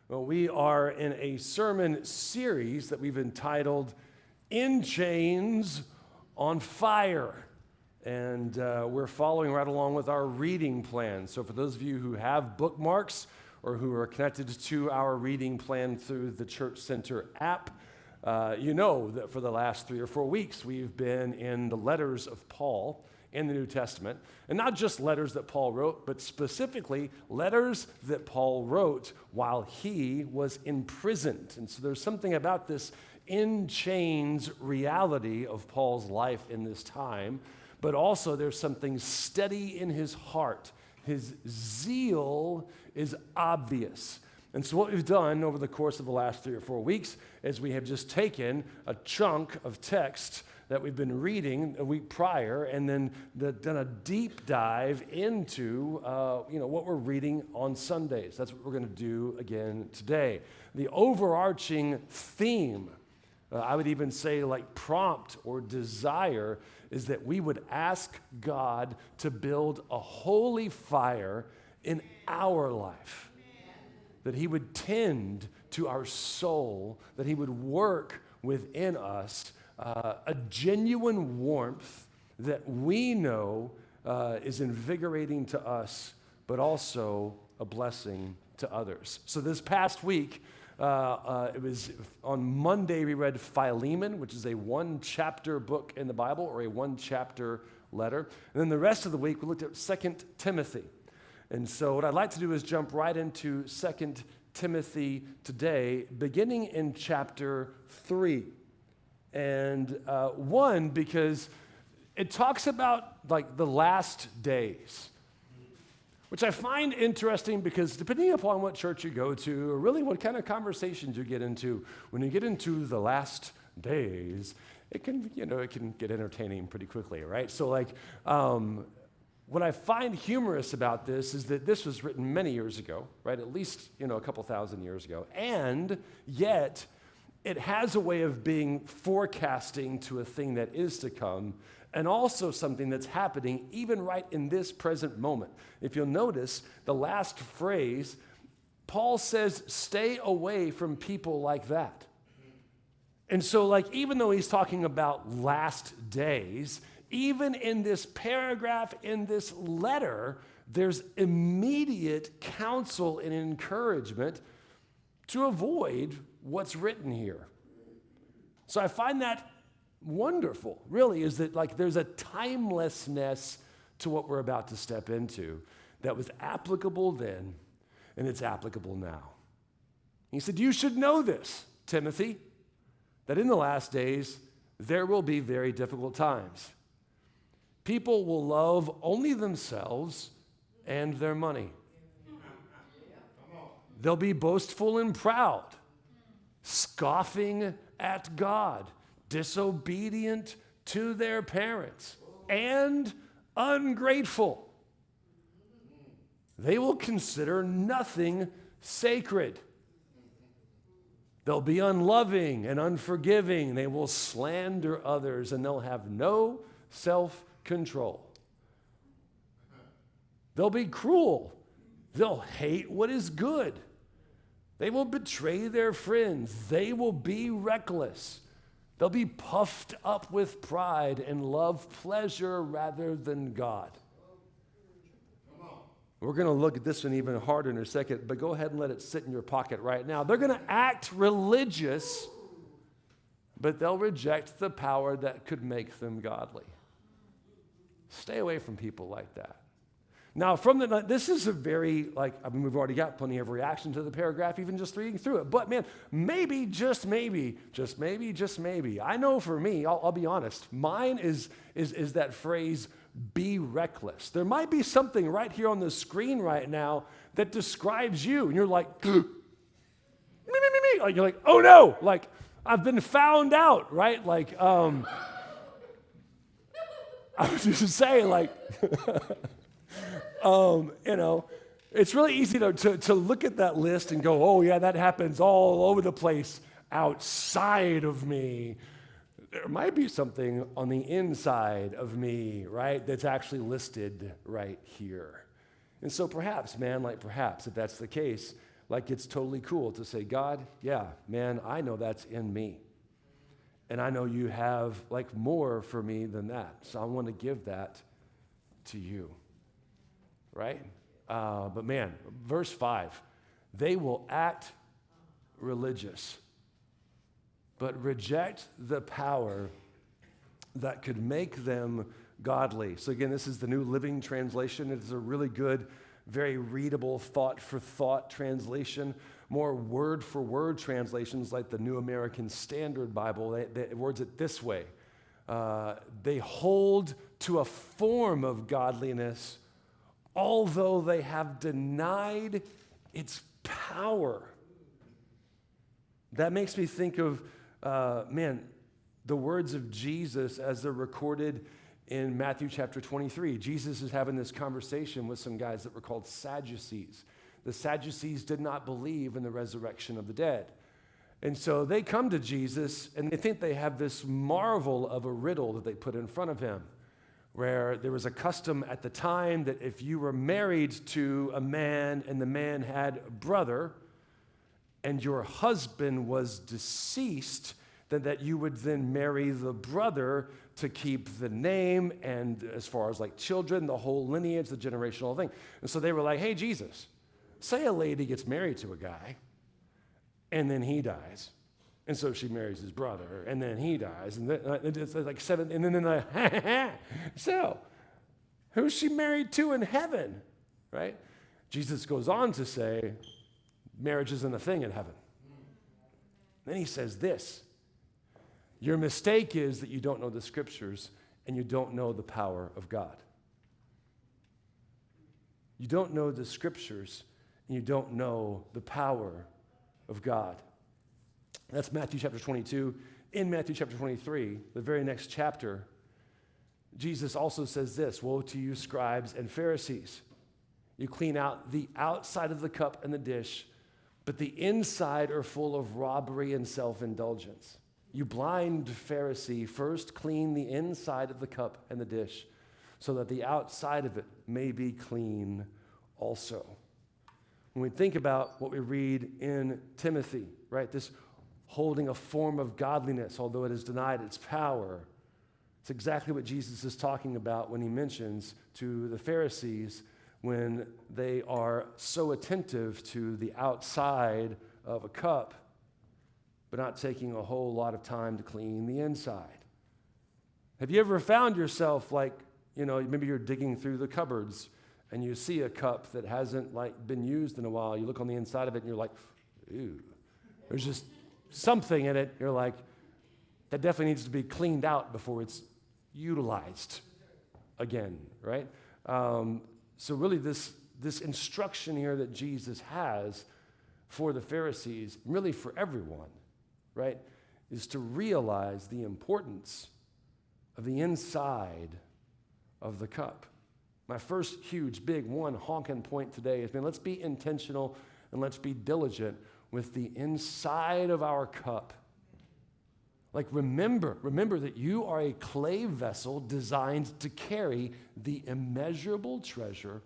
Well, we are in a sermon series that we've entitled In Chains on Fire. And we're following right along with our reading plan. So for those of you who have bookmarks or who are connected to our reading plan through the Church Center app, you know that for the last 3 or 4 weeks we've been in the letters of Paul in the New Testament. And not just letters that Paul wrote, but specifically letters that Paul wrote while he was imprisoned. And so there's something about this in chains reality of Paul's life in this time, but also there's something steady in his heart. His zeal is obvious. And so what we've done over the course of the last 3 or 4 weeks is we have just taken a chunk of text that we've been reading a week prior and then done a deep dive into what we're reading on Sundays. That's what we're going to do again today. The overarching theme, I would even say like prompt or desire, is that we would ask God to build a holy fire in our life, that he would tend to our soul, that he would work within us a genuine warmth that we know is invigorating to us, but also a blessing to others. So this past week, it was on Monday we read Philemon, which is a 1-chapter book in the Bible or a 1-chapter letter. And then the rest of the week we looked at 2 Timothy. And so what I'd like to do is jump right into 2 Timothy today, beginning in chapter 3. And one, because it talks about like the last days, which I find interesting because depending upon what church you go to, or really what kind of conversations you get into, when you get into the last days, it can get entertaining pretty quickly, right? So what I find humorous about this is that this was written many years ago, right? At least, a couple thousand years ago. And yet, it has a way of being forecasting to a thing that is to come, and also something that's happening even right in this present moment. If you'll notice, the last phrase, Paul says, stay away from people like that. And so, even though he's talking about last days, even in this paragraph, in this letter, there's immediate counsel and encouragement to avoid what's written here. So I find that wonderful, really, is that there's a timelessness to what we're about to step into that was applicable then, and it's applicable now. He said, you should know this, Timothy, that in the last days there will be very difficult times. People will love only themselves and their money. They'll be boastful and proud, scoffing at God, disobedient to their parents, and ungrateful. They will consider nothing sacred. They'll be unloving and unforgiving. They will slander others, and they'll have no self-control. They'll be cruel. They'll hate what is good. They will betray their friends. They will be reckless. They'll be puffed up with pride and love pleasure rather than God. We're going to look at this one even harder in a second, but go ahead and let it sit in your pocket right now. They're going to act religious, but they'll reject the power that could make them godly. Stay away from people like that. Now, this is a very, we've already got plenty of reaction to the paragraph, even just reading through it. But man, maybe, just maybe, I know for me, I'll be honest, mine is that phrase, be reckless. There might be something right here on the screen right now that describes you, and you're like, me. You're like, oh no, I've been found out, right? I was just saying, it's really easy to look at that list and go, oh yeah, that happens all over the place outside of me. There might be something on the inside of me, right, that's actually listed right here. And so perhaps, if that's the case, like it's totally cool to say, God, yeah, man, I know that's in me. And I know you have like more for me than that. So I want to give that to you, right? But man, verse 5, they will act religious, but reject the power that could make them godly. So again, this is the New Living Translation. It is a really good, very readable, thought-for-thought translation. More word-for-word translations like the New American Standard Bible, they words it this way. They hold to a form of godliness, although they have denied its power. That makes me think of, the words of Jesus as they're recorded in Matthew chapter 23. Jesus is having this conversation with some guys that were called Sadducees. The Sadducees did not believe in the resurrection of the dead. And so they come to Jesus and they think they have this marvel of a riddle that they put in front of him, where there was a custom at the time that if you were married to a man and the man had a brother and your husband was deceased, then that you would then marry the brother to keep the name and as far as like children, the whole lineage, the generational thing. And so they were like, hey, Jesus, say a lady gets married to a guy and then he dies. And so she marries his brother and then he dies. And then, it's like 7, and then so who's she married to in heaven, right? Jesus goes on to say, marriage isn't a thing in heaven. Then he says this, your mistake is that you don't know the scriptures and you don't know the power of God. You don't know the scriptures and you don't know the power of God. That's Matthew chapter 22. In Matthew chapter 23, the very next chapter, Jesus also says this, woe to you scribes and Pharisees. You clean out the outside of the cup and the dish, but the inside are full of robbery and self-indulgence. You blind Pharisee, first clean the inside of the cup and the dish, so that the outside of it may be clean also. When we think about what we read in Timothy, right, this holding a form of godliness, although it has denied its power, it's exactly what Jesus is talking about when he mentions to the Pharisees when they are so attentive to the outside of a cup, but not taking a whole lot of time to clean the inside. Have you ever found yourself like, maybe you're digging through the cupboards and you see a cup that hasn't been used in a while. You look on the inside of it and you're like, ooh, there's just something in it. You're like, that definitely needs to be cleaned out before it's utilized again, right? So really this instruction here that Jesus has for the Pharisees, really for everyone, right, is to realize the importance of the inside of the cup. My first huge, big, honking point today has been let's be intentional and let's be diligent with the inside of our cup. Like remember that you are a clay vessel designed to carry the immeasurable treasure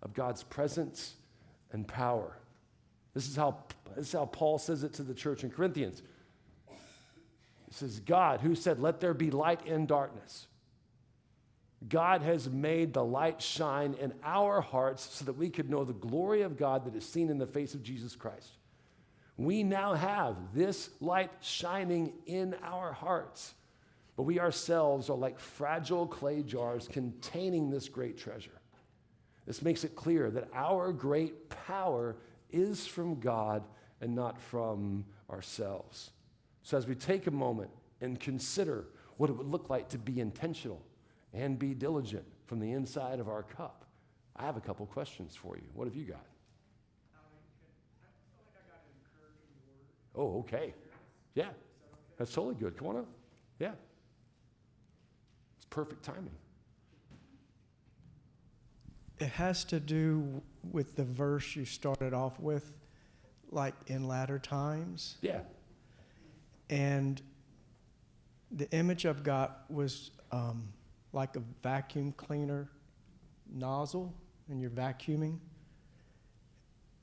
of God's presence and power. This is how Paul says it to the church in Corinthians. It says, God, who said, let there be light in darkness. God has made the light shine in our hearts so that we could know the glory of God that is seen in the face of Jesus Christ. We now have this light shining in our hearts, but we ourselves are like fragile clay jars containing this great treasure. This makes it clear that our great power is from God and not from ourselves. So as we take a moment and consider what it would look like to be intentional and be diligent from the inside of our cup, I have a couple questions for you. What have you got? Oh, okay. Yeah, that's totally good. Come on up. Yeah. It's perfect timing. It has to do with the verse you started off with, like in latter times. Yeah. And the image I've got was like a vacuum cleaner nozzle, and you're vacuuming.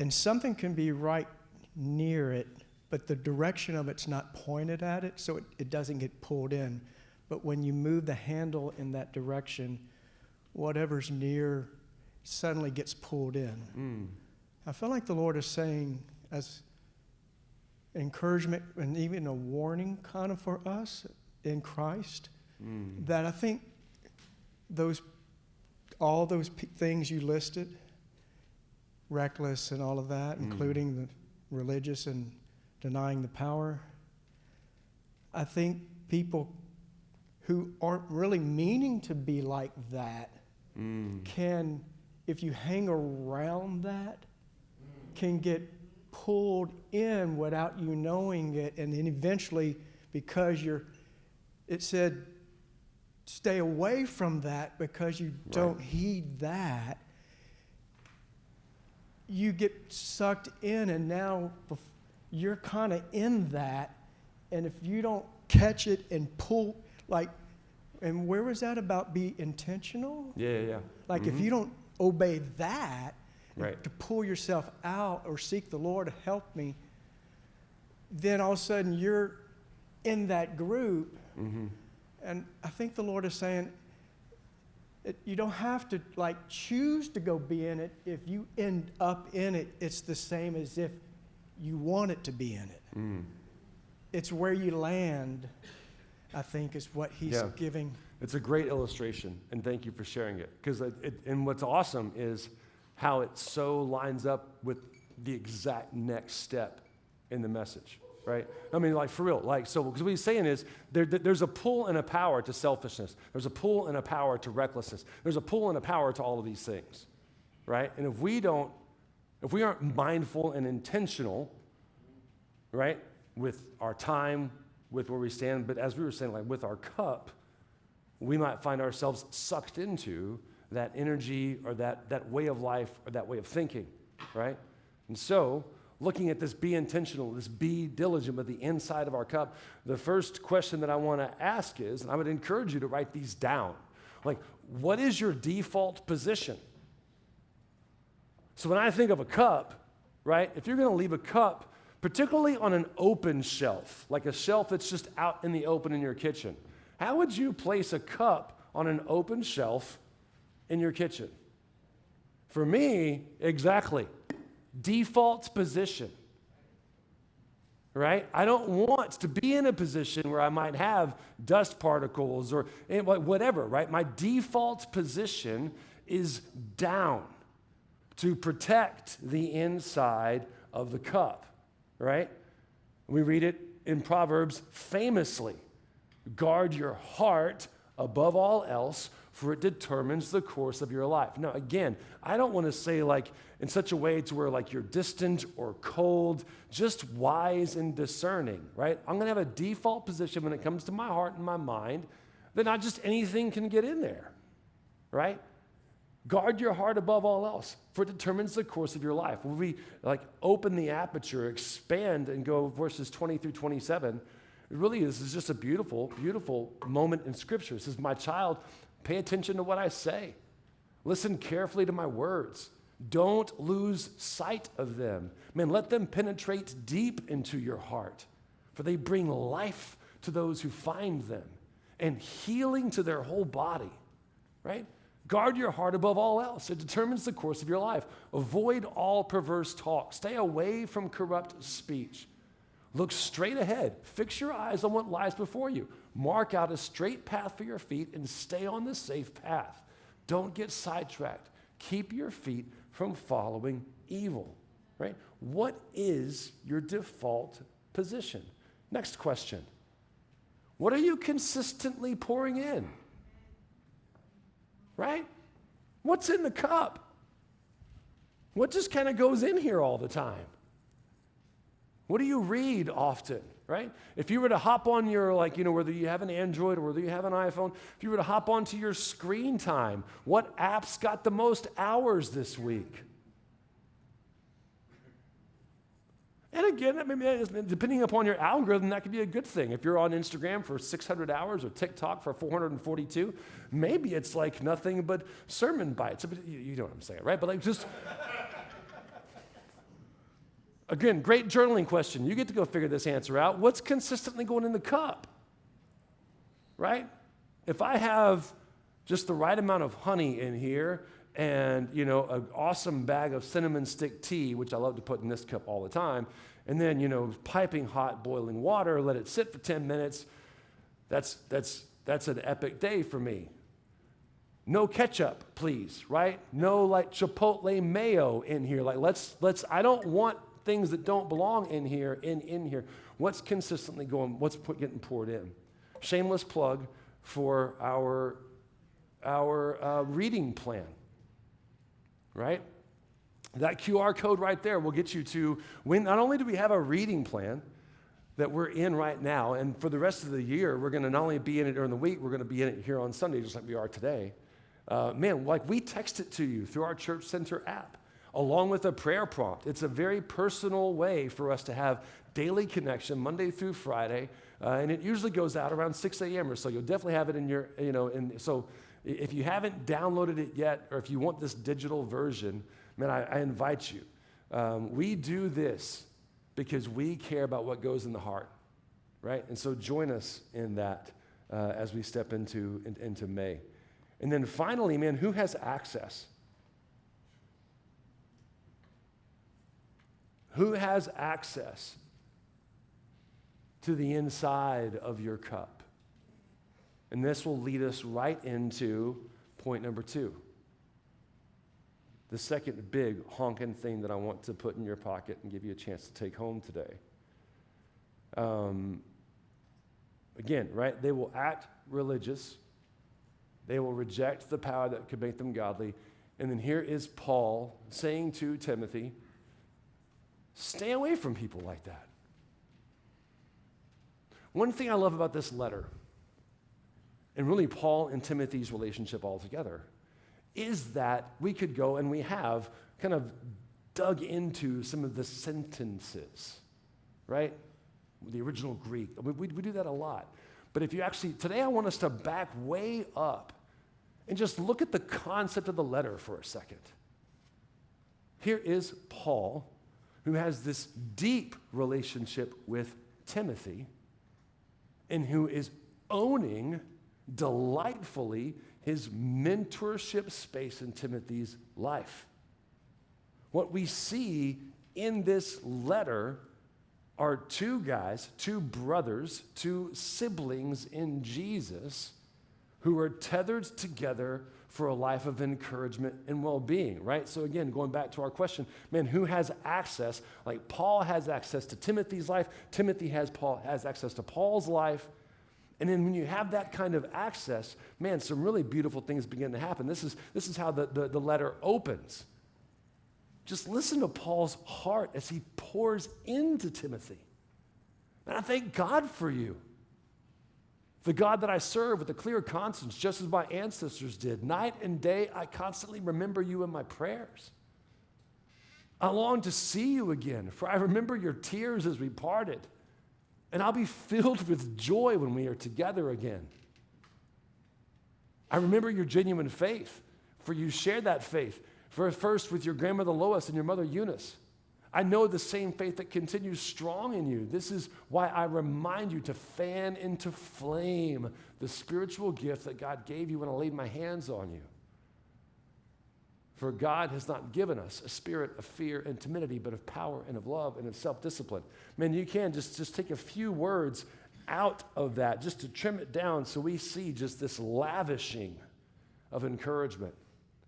and something can be right near it, but the direction of it's not pointed at it, so it doesn't get pulled in. But when you move the handle in that direction, whatever's near suddenly gets pulled in. I feel like the Lord is saying, as encouragement and even a warning kind of for us in Christ, that I think all those things you listed, reckless and all of that, including the religious and denying the power, I think people who aren't really meaning to be like that can, if you hang around that, can get pulled in without you knowing it, and then eventually, because it said, stay away from that because you don't heed that, you get sucked in, and now you're kind of in that, and if you don't catch it and pull, and where was that about be intentional? Yeah. Like if you don't obey that, Right. to pull yourself out or seek the Lord to help me, then all of a sudden you're in that group. And I think the Lord is saying, you don't have to choose to go be in it. If you end up in it, it's the same as if you want it to be in it. It's where you land, I think, is what he's giving. It's a great illustration, and thank you for sharing it. Because and what's awesome is how it so lines up with the exact next step in the message, right? I mean, for real, so, because what he's saying is there's a pull and a power to selfishness. There's a pull and a power to recklessness. There's a pull and a power to all of these things, right? And if we aren't mindful and intentional, right, with our time, with where we stand, but as we were saying, with our cup, we might find ourselves sucked into that energy or that way of life or that way of thinking, right? And so, looking at this be intentional, this be diligent with the inside of our cup, the first question that I want to ask is, and I would encourage you to write these down, what is your default position? So when I think of a cup, right, if you're going to leave a cup, particularly on an open shelf, like a shelf that's just out in the open in your kitchen, how would you place a cup on an open shelf in your kitchen? For me, exactly. Default position, right? I don't want to be in a position where I might have dust particles or whatever, right? My default position is down to protect the inside of the cup, right? We read it in Proverbs famously. Guard your heart above all else, for it determines the course of your life. Now, again, I don't want to say in such a way to where you're distant or cold, just wise and discerning, right? I'm going to have a default position when it comes to my heart and my mind that not just anything can get in there, right? Guard your heart above all else, for it determines the course of your life. When we open the aperture, expand, and go verses 20 through 27, it really is just a beautiful, beautiful moment in Scripture. It says, my child, pay attention to what I say. Listen carefully to my words. Don't lose sight of them. Man, let them penetrate deep into your heart, for they bring life to those who find them and healing to their whole body, right? Guard your heart above all else. It determines the course of your life. Avoid all perverse talk. Stay away from corrupt speech. Look straight ahead. Fix your eyes on what lies before you. Mark out a straight path for your feet and stay on the safe path. Don't get sidetracked. Keep your feet from following evil, right? What is your default position? Next question. What are you consistently pouring in? Right? What's in the cup? What just kind of goes in here all the time? What do you read often, right? If you were to hop on your, whether you have an Android or whether you have an iPhone, if you were to hop onto your screen time, what apps got the most hours this week? And again, depending upon your algorithm, that could be a good thing. If you're on Instagram for 600 hours or TikTok for 442, maybe it's nothing but sermon bites. You know what I'm saying, right? But just... Again, great journaling question. You get to go figure this answer out. What's consistently going in the cup? Right? If I have just the right amount of honey in here and, an awesome bag of cinnamon stick tea, which I love to put in this cup all the time, and then, piping hot boiling water, let it sit for 10 minutes, that's an epic day for me. No ketchup, please, right? No like Chipotle mayo in here. Like let's I don't want things that don't belong in here in here. What's consistently going, getting poured in? Shameless plug for our reading plan, right? That QR code right there will get you to when not only do we have a reading plan that we're in right now, and for the rest of the year, we're going to not only be in it during the week, we're going to be in it here on Sunday, just like we are today. We text it to you through our Church Center app, along with a prayer prompt. It's a very personal way for us to have daily connection, Monday through Friday, and it usually goes out around 6 a.m. or so. You'll definitely have it in your, so if you haven't downloaded it yet, or if you want this digital version, man, I invite you. We do this because we care about what goes in the heart, right? And so join us in that as we step into May. And then finally, man, who has access? Who has access to the inside of your cup? And this will lead us right into point number 2. The second big honking thing that I want to put in your pocket and give you a chance to take home today. Again, right? They will act religious. They will reject the power that could make them godly. And then here is Paul saying to Timothy, stay away from people like that. One thing I love about this letter, and really Paul and Timothy's relationship altogether, is that we could go and we have kind of dug into some of the sentences, right? The original Greek. We do that a lot. But if you actually, today I want us to back way up and just look at the concept of the letter for a second. Here is Paul, who has this deep relationship with Timothy and who is owning delightfully his mentorship space in Timothy's life. What we see in this letter are two guys, two brothers, two siblings in Jesus who are tethered together for a life of encouragement and well-being, right? So again, going back to our question, man, who has access? Like Paul has access to Timothy's life. Timothy has access to Paul's life. And then when you have that kind of access, man, some really beautiful things begin to happen. This is how the letter opens. Just listen to Paul's heart as he pours into Timothy. And I thank God for you. The God that I serve with a clear conscience, just as my ancestors did. Night and day, I constantly remember you in my prayers. I long to see you again, for I remember your tears as we parted. And I'll be filled with joy when we are together again. I remember your genuine faith, for you shared that faith, first with your grandmother Lois and your mother Eunice. I know the same faith that continues strong in you. This is why I remind you to fan into flame the spiritual gift that God gave you when I laid my hands on you. For God has not given us a spirit of fear and timidity, but of power and of love and of self-discipline. Man, you can just take a few words out of that just to trim it down so we see just this lavishing of encouragement.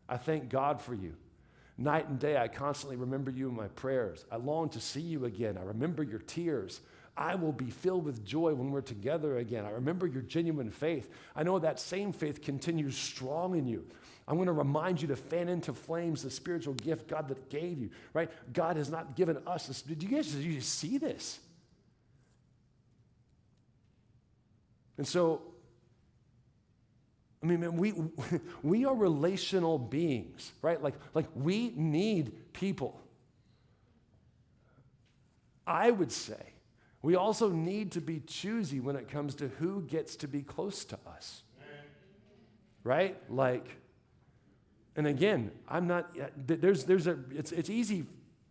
I thank God for you. Night and day, I constantly remember you in my prayers. I long to see you again. I remember your tears. I will be filled with joy when we're together again. I remember your genuine faith. I know that same faith continues strong in you. I'm going to remind you to fan into flames the spiritual gift God that gave you, right? God has not given us this. Did you see this? And so, I mean, man, we are relational beings, right? Like we need people. I would say we also need to be choosy when it comes to who gets to be close to us, right? And again, I'm not. It's easy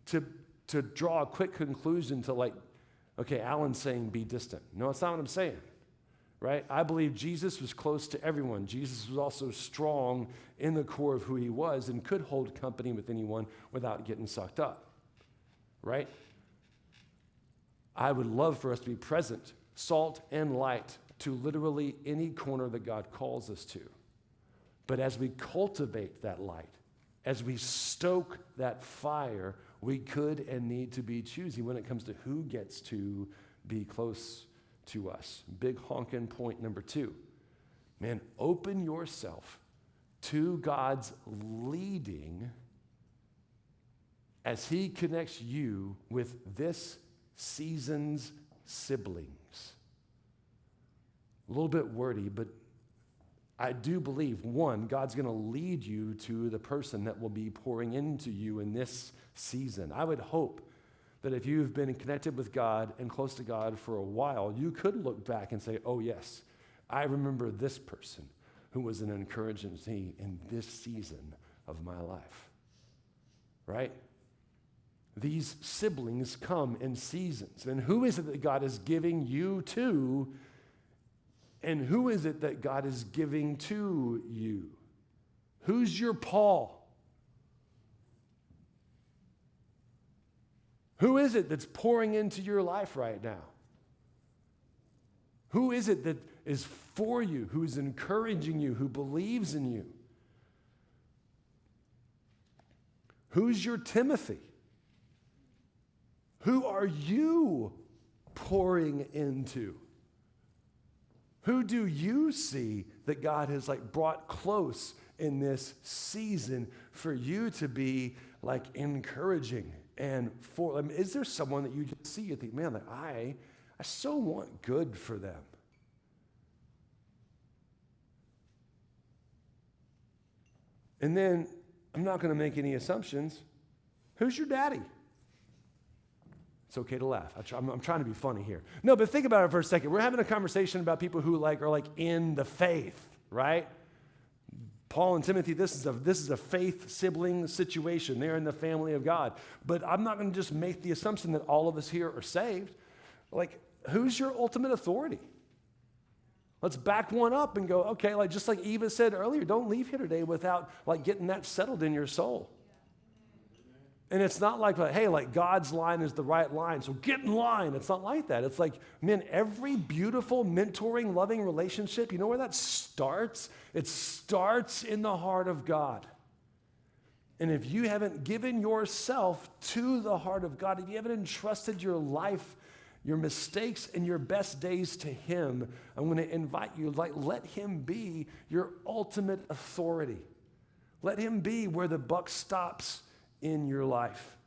to to draw a quick conclusion to like, okay, Alan's saying be distant. No, that's not what I'm saying, right? I believe Jesus was close to everyone. Jesus was also strong in the core of who he was and could hold company with anyone without getting sucked up, right? I would love for us to be present, salt and light, to literally any corner that God calls us to. But as we cultivate that light, as we stoke that fire, we could and need to be choosy when it comes to who gets to be close to us. Big honkin' point number 2. Man, open yourself to God's leading as he connects you with this season's siblings. A little bit wordy, but I do believe, one, God's going to lead you to the person that will be pouring into you in this season. I would hope that if you've been connected with God and close to God for a while, you could look back and say, oh yes, I remember this person who was an encouragement to me in this season of my life, right? These siblings come in seasons. And who is it that God is giving you to? And who is it that God is giving to you? Who's your Paul? Who is it that's pouring into your life right now? Who is it that is for you, who is encouraging you, who believes in you? Who's your Timothy? Who are you pouring into? Who do you see that God has like brought close in this season for you to be like encouraging and for? I mean, is there someone that you just see you think, man, like I so want good for them? And then I'm not going to make any assumptions. Who's your daddy? It's okay to laugh. I'm trying to be funny here. No, but think about it for a second. We're having a conversation about people who like are like in the faith, right? Paul and Timothy, this is a faith sibling situation. They're in the family of God. But I'm not going to just make the assumption that all of us here are saved. Like, who's your ultimate authority? Let's back one up and go, okay, like just like Eva said earlier, don't leave here today without like getting that settled in your soul. And it's not like, hey, like God's line is the right line, so get in line. It's not like that. It's like, man, every beautiful, mentoring, loving relationship, you know where that starts? It starts in the heart of God. And if you haven't given yourself to the heart of God, if you haven't entrusted your life, your mistakes, and your best days to Him, I'm going to invite you, like, let Him be your ultimate authority. Let Him be where the buck stops in your life.